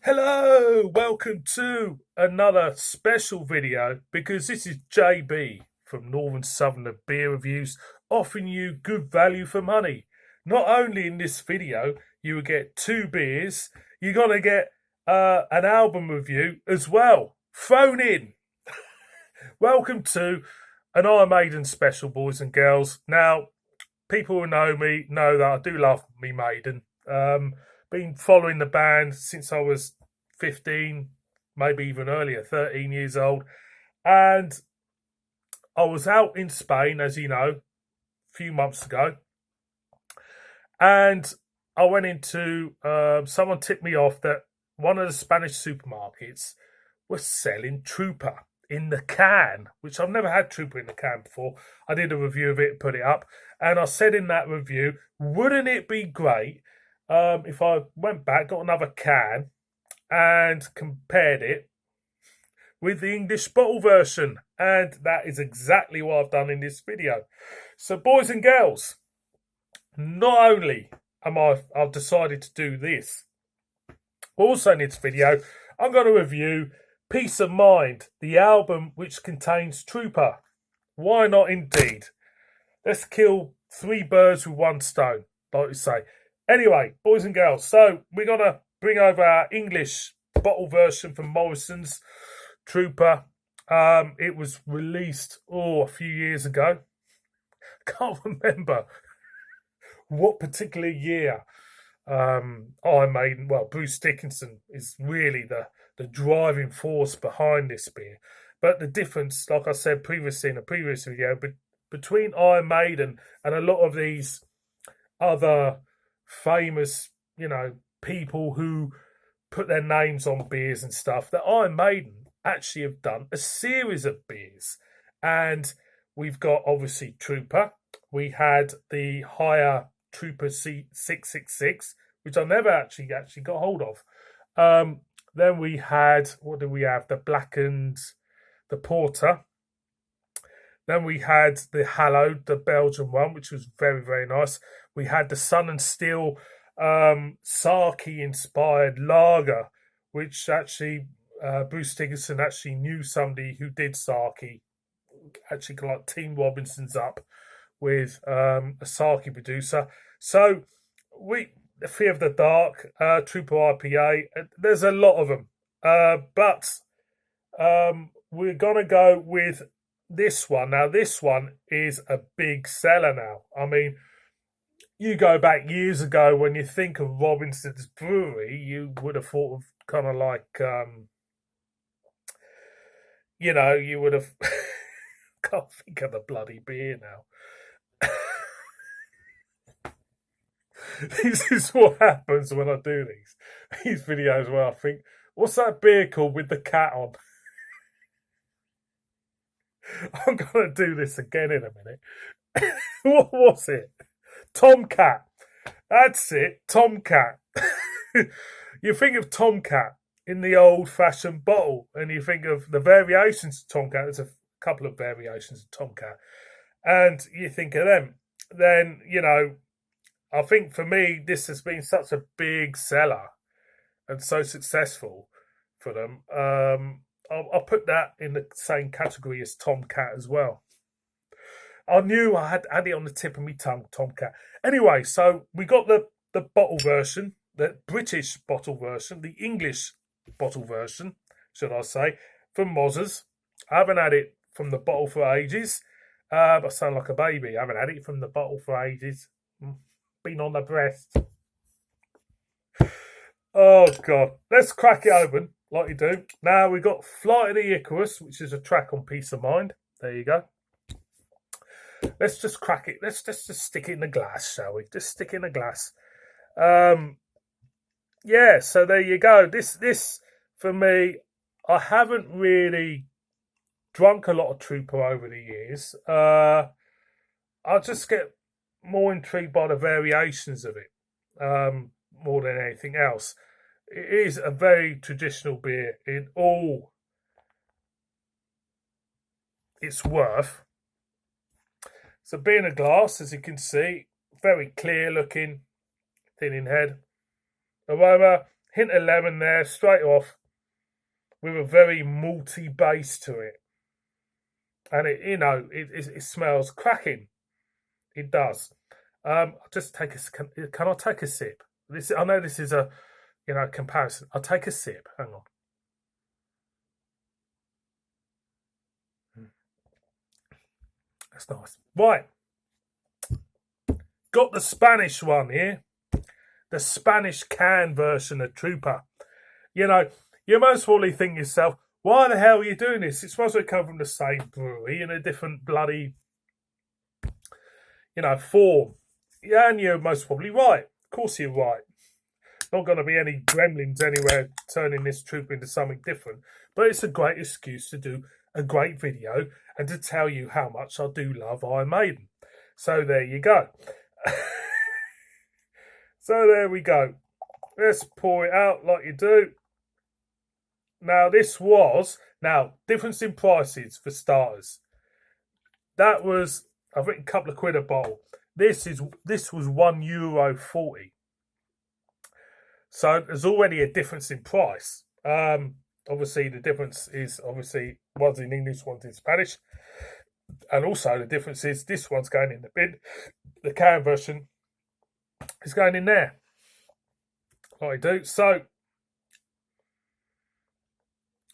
Hello, welcome to another special video because this is JB from Northern Southerner Beer Reviews offering you good value for money. Not only in this video you will get two beers, you're going to get an album review as well thrown in. Welcome to an Iron Maiden special, boys and girls. Now, people who know me know that I do love me Maiden. Been following the band since I was 15, maybe even earlier, 13 years old. And I was out in Spain, as you know, a few months ago. And I went into, someone tipped me off that one of the Spanish supermarkets was selling Trooper in the can, which I've never had Trooper in the can before. I did a review of it, put it up. And I said in that review, wouldn't it be great if I went back, got another can, and compared it with the English bottle version? And that is exactly what I've done in this video. So, boys and girls, not only I've decided to do this, also in this video, I'm going to review Peace of Mind, the album which contains Trooper. Why not indeed? Let's kill three birds with one stone, like you say. Anyway, boys and girls, so we're going to bring over our English bottle version from Morrison's Trooper. It was released, a few years ago. Can't remember what particular year Iron Maiden, Bruce Dickinson is really the driving force behind this beer. But the difference, like I said previously in a previous video, between Iron Maiden and a lot of these other famous, people who put their names on beers and stuff, that Iron Maiden actually have done a series of beers. And we've got obviously Trooper. We had the higher Trooper C666, which I never actually got hold of. Then we had, what did we have? The Blackened, the Porter. Then we had the Hallowed, the Belgian one, which was very, very nice. We had the Sun and Steel Sake-inspired lager, which actually Bruce Dickinson actually knew somebody who did sake, actually like Team Robinson's up with a sake producer. So the Fear of the Dark, Trooper IPA, there's a lot of them. But we're going to go with this one. Now, this one is a big seller now. I mean, you go back years ago, when you think of Robinson's Brewery, you would have thought of kind of like, you would have, can't think of the bloody beer now. This is what happens when I do these videos where I think, what's that beer called with the cat on? I'm going to do this again in a minute. What was it? Tomcat. That's it, Tomcat. You think of Tomcat in the old-fashioned bottle, and you think of the variations of Tomcat. There's a couple of variations of Tomcat. And you think of them. Then, I think for me, this has been such a big seller and so successful for them. I'll put that in the same category as Tomcat as well. I knew I had it on the tip of my tongue, Tomcat. Anyway, so we got the bottle version, the British bottle version, the English bottle version, should I say, from Mozzers. I haven't had it from the bottle for ages. I sound like a baby. I haven't had it from the bottle for ages. Been on the breast. Oh, God. Let's crack it open like you do. Now, we've got Flight of the Icarus, which is a track on Peace of Mind. There you go. Let's just crack it. Let's just stick it in the glass, shall we? Just stick it in the glass. Yeah, so there you go. This, for me, I haven't really drunk a lot of Trooper over the years. I just get more intrigued by the variations of it, more than anything else. It is a very traditional beer in all its worth. So being a glass, as you can see, very clear looking, thin in head. Aroma, hint of lemon there straight off, with a very malty base to it, and it smells cracking. It does. I'll just take a. Can I take a sip? I know this is a comparison. I'll take a sip. Hang on. That's nice. Right. Got the Spanish one here. The Spanish can version of Trooper. You most probably think yourself, why the hell are you doing this? It's supposed to come from the same brewery in a different bloody, form. Yeah, and you're most probably right. Of course you're right. Not going to be any gremlins anywhere turning this Trooper into something different. But it's a great excuse to do a great video and to tell you how much I do love Iron Maiden. So there you go. So there we go. Let's pour it out like you do. Now difference in prices for starters. That was, I think, a couple of quid a bottle. This was €1.40. So there's already a difference in price. Obviously the difference is one's in English, one's in Spanish. And also the difference is this one's going in the bin. The can version is going in there. Like I do. So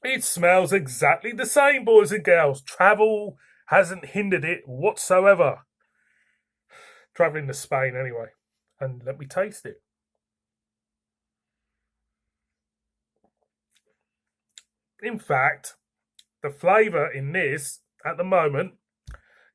it smells exactly the same, boys and girls. Travel hasn't hindered it whatsoever. Travelling to Spain anyway. And let me taste it. In fact, the flavour in this, at the moment,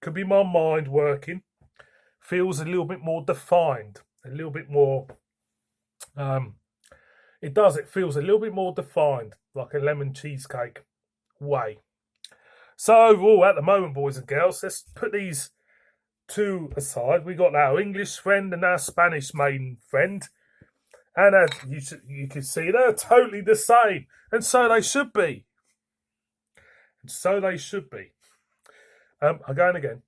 could be my mind working, feels a little bit more defined. A little bit more... It feels a little bit more defined, like a lemon cheesecake way. So overall, at the moment, boys and girls, let's put these two aside. We got our English friend and our Spanish maiden friend. And as you can see, they're totally the same. And so they should be. And so they should be. Again.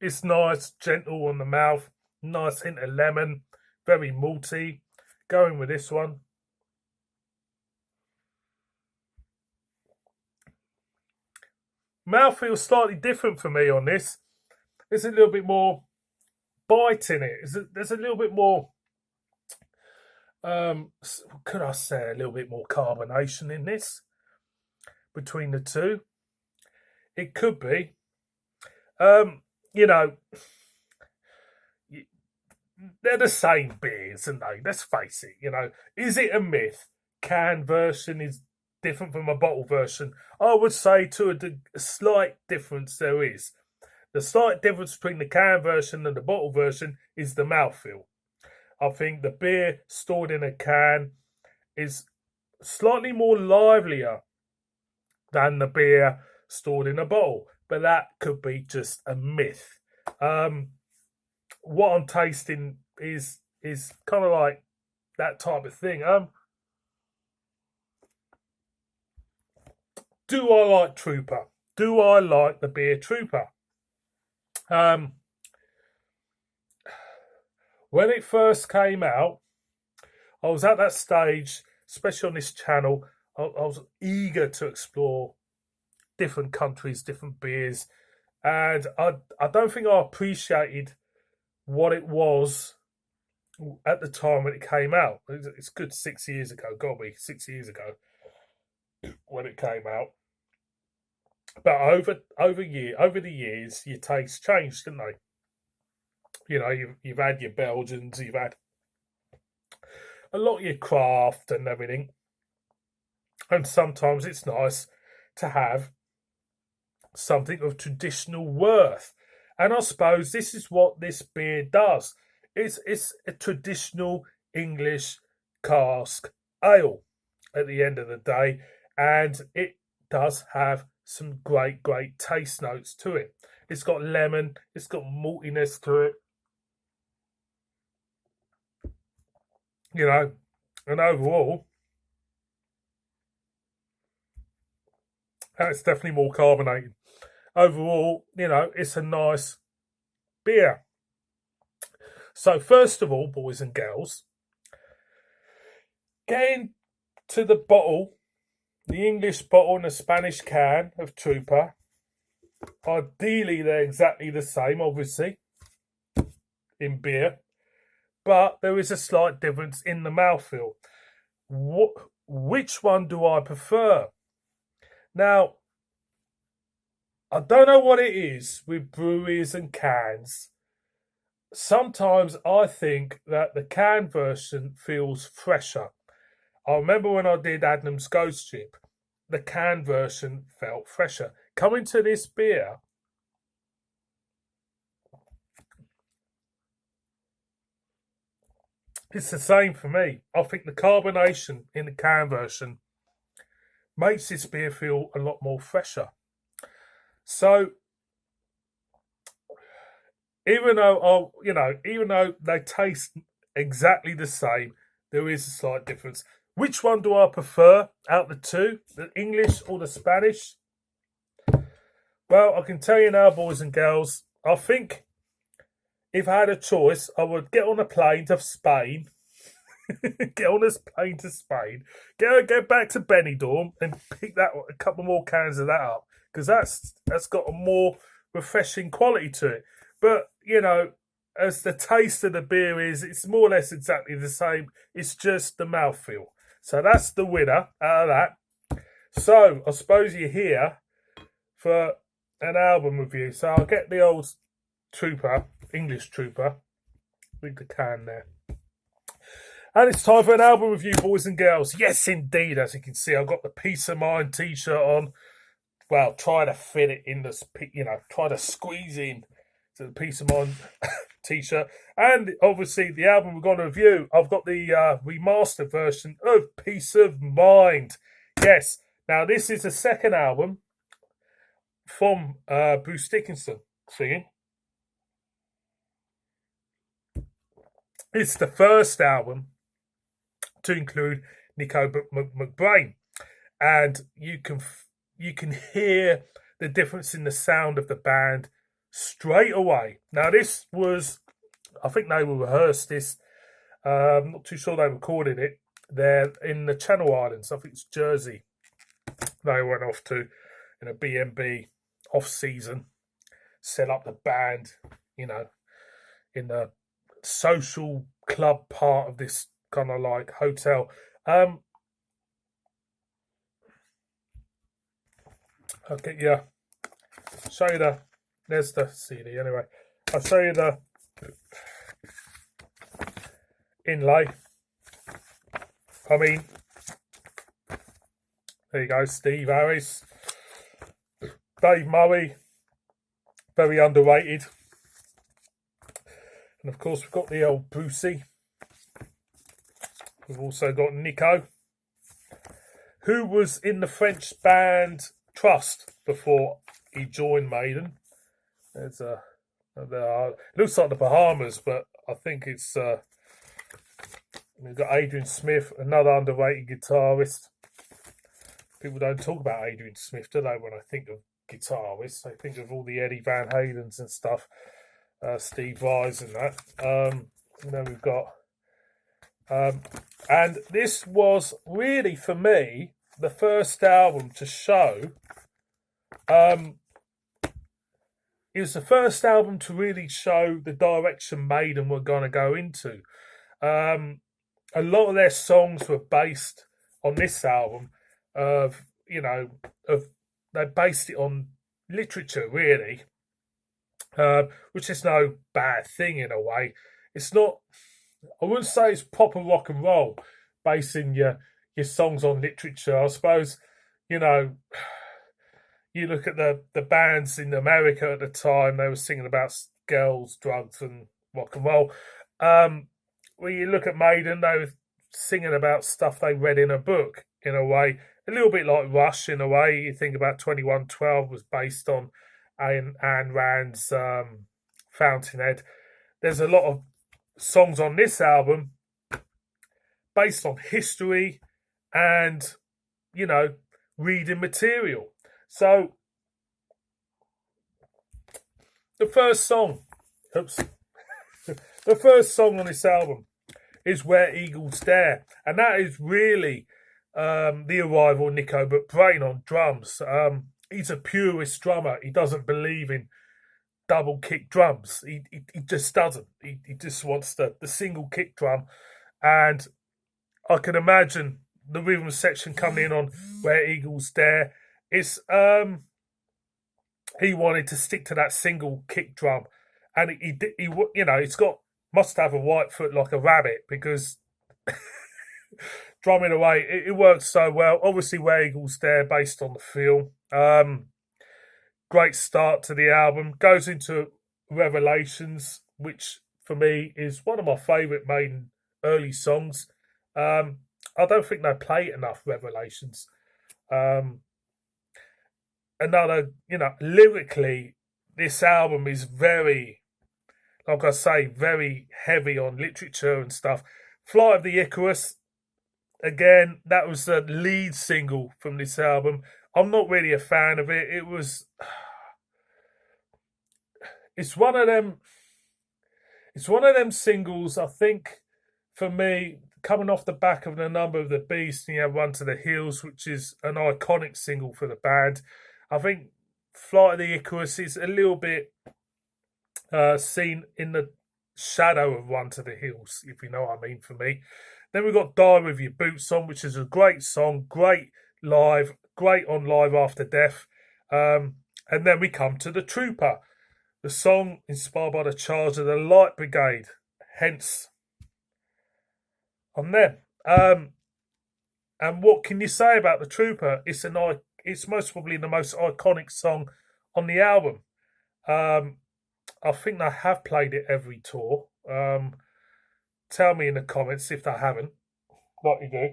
It's nice, gentle on the mouth. Nice hint of lemon. Very malty. Going with this one. Mouth feels slightly different for me on this. There's a little bit more bite in it. There's a little bit more, could I say, a little bit more carbonation in this between the two. It could be. They're the same beers, aren't they? Let's face it, Is it a myth? Can version is different from a bottle version. I would say to a slight difference there is. The slight difference between the can version and the bottle version is the mouthfeel. I think the beer stored in a can is slightly more livelier than the beer stored in a bottle. But that could be just a myth. What I'm tasting is kind of like that type of thing. Do I like Trooper? Do I like the beer Trooper? When it first came out, I was at that stage, especially on this channel, I was eager to explore different countries, different beers, and I don't think I appreciated what it was at the time when it came out. It's good 6 years ago, gotta be 6 years ago when it came out. But over the years, your tastes changed, didn't they? You've had your Belgians, you've had a lot of your craft and everything. And sometimes it's nice to have something of traditional worth. And I suppose this is what this beer does. It's a traditional English cask ale at the end of the day. And it does have some great taste notes to it. It's got lemon, it's got maltiness to it. And overall, it's definitely more carbonated. Overall, it's a nice beer. So first of all, boys and girls, getting to the bottle, the English bottle and the Spanish can of Trooper. Ideally, they're exactly the same, obviously, in beer. But there is a slight difference in the mouthfeel. Which one do I prefer? Now, I don't know what it is with breweries and cans. Sometimes I think that the can version feels fresher. I remember when I did Adnam's Ghost Ship, the can version felt fresher. Coming to this beer, it's the same for me. I think the carbonation in the can version makes this beer feel a lot more fresher. So, even though they taste exactly the same, there is a slight difference. Which one do I prefer out of the two, the English or the Spanish? Well, I can tell you now, boys and girls, I think if I had a choice, I would get on a plane to Spain, get back to Benidorm and pick a couple more cans of that up, because that's got a more refreshing quality to it. But, as the taste of the beer is, it's more or less exactly the same. It's just the mouthfeel. So that's the winner out of that. So I suppose you're here for an album review. So I'll get the old Trooper, English Trooper, with the can there. And it's time for an album review, boys and girls. Yes, indeed. As you can see, I've got the Peace of Mind t-shirt on. Well, try to fit it in try to squeeze in to the Peace of Mind t-shirt. And obviously the album we're going to review, I've got the remastered version of Peace of Mind. Yes. Now, this is the second album from Bruce Dickinson singing. It's the first album to include Nico McBrain. And you can hear the difference in the sound of the band straight away. Now, this was, I think they rehearsed this. I'm not too sure they recorded it there in the Channel Islands. I think it's Jersey. They went off to in a B&B off season, set up the band, in the social club part of this kind of like hotel. I'll get you, show you there's the CD anyway. I'll show you the inlay. I mean, there you go, Steve Harris, Dave Murray, very underrated. And of course, we've got the old Brucey. We've also got Nico, who was in the French band Trust before he joined Maiden. There's it looks like the Bahamas, but I think it's we've got Adrian Smith, another underrated guitarist. People don't talk about Adrian Smith, do they, when I think of guitarists? I think of all the Eddie Van Halens and stuff, Steve Vai and that. Then we've got and this was really, for me, the first album to show. It was the first album to really show the direction Maiden were going to go into. A lot of their songs were based on this album. They based it on literature, really, which is no bad thing in a way. It's not. I wouldn't say it's proper rock and roll, basing your songs on literature. I suppose, you look at the bands in America at the time, they were singing about girls, drugs, and rock and roll. When you look at Maiden, they were singing about stuff they read in a book, in a way. A little bit like Rush, in a way. You think about 2112 was based on Ayn Rand's Fountainhead. There's a lot of songs on this album based on history and, reading material. So, the first song, the The first song on this album is Where Eagles Dare, and that is really the arrival of Nico but Brain on drums. He's a purist drummer. He doesn't believe in double kick drums. He just doesn't. He just wants the single kick drum, and I can imagine the rhythm section coming in on Where Eagles Dare. It's he wanted to stick to that single kick drum, and he you know, it's got must have a white foot like a rabbit, because drumming away it works so well. Obviously, Where Eagles Dare based on the film. Great start to the album. Goes into Revelations, which for me is one of my favourite Maiden early songs. I don't think they play it enough, Revelations. Another, you know, lyrically, this album is very, like I say, very heavy on literature and stuff. Flight of the Icarus, again, that was the lead single from this album. I'm not really a fan of it. It's one of them singles, I think, for me, coming off the back of The Number of the Beast, and you have Run to the Hills, which is an iconic single for the band. I think Flight of the Icarus is a little bit seen in the shadow of Run to the Hills, if you know what I mean, for me. Then we've got Die With Your Boots On, which is a great song, great live, great on Live After Death. And then we come to The Trooper, the song inspired by the charge of the Light Brigade, hence on them. And what can you say about The Trooper? It's most probably the most iconic song on the album. I think they have played it every tour. Tell me in the comments if they haven't, what you do.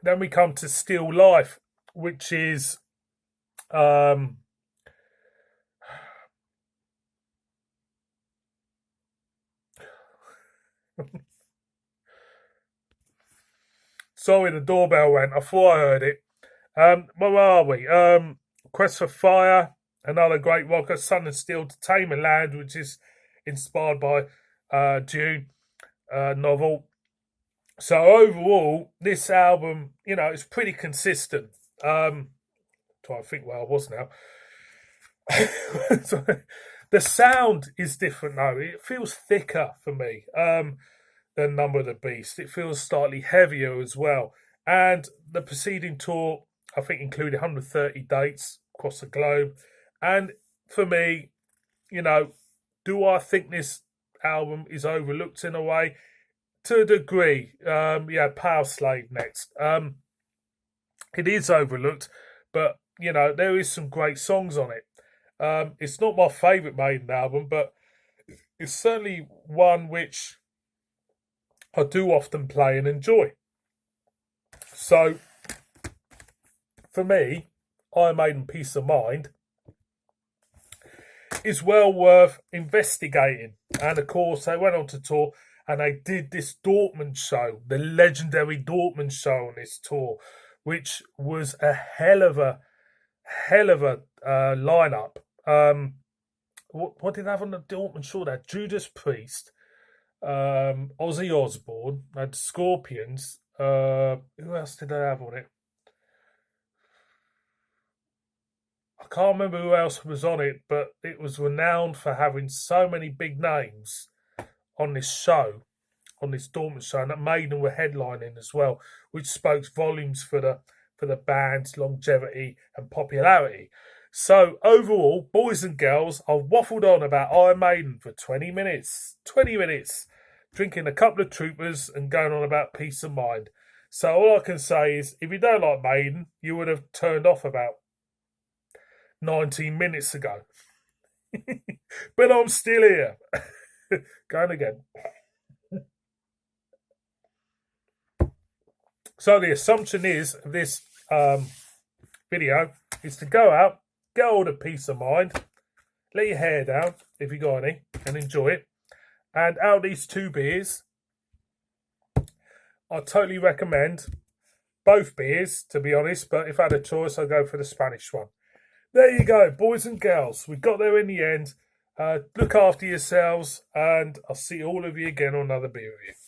Then we come to Still Life, which is sorry, the doorbell went. I thought I heard it. Where are we? Quest for Fire, another great rocker. Sun and Steel to Tame Land, which is inspired by Dune novel. So overall, this album, you know, it's pretty consistent. Trying to think where I was now. The sound is different though. It feels thicker for me than Number of the Beast. It feels slightly heavier as well. And the preceding tour, I think, included 130 dates across the globe. And for me, you know, do I think this album is overlooked in a way? To a degree. Yeah, Power Slave next. It is overlooked, but, you know, there is some great songs on it. It's not my favourite Maiden album, but it's certainly one which I do often play and enjoy. So, for me, Iron Maiden Peace of Mind is well worth investigating. And of course, they went on to tour and they did this Dortmund show, the legendary Dortmund show on this tour, which was a hell of a lineup. What did they have on the Dortmund show? They had Judas Priest, Ozzy Osbourne, they had Scorpions. Who else did they have on it? I can't remember who else was on it, but it was renowned for having so many big names on this show, on this Dortmund show, and that Maiden were headlining as well, which spoke volumes for the band's longevity and popularity. So overall, boys and girls, I've waffled on about Iron Maiden for 20 minutes. 20 minutes, drinking a couple of Troopers and going on about Peace of Mind. So all I can say is, if you don't like Maiden, you would have turned off about 19 minutes ago. But I'm still here. Going again. So the assumption is of this video is to go out, get all the Peace of Mind, let your hair down if you got any, and enjoy it. And out of these two beers, I totally recommend both beers, to be honest, but if I had a choice, I'd go for the Spanish one. There you go, boys and girls. We got there in the end. Look after yourselves, and I'll see all of you again on another beer review.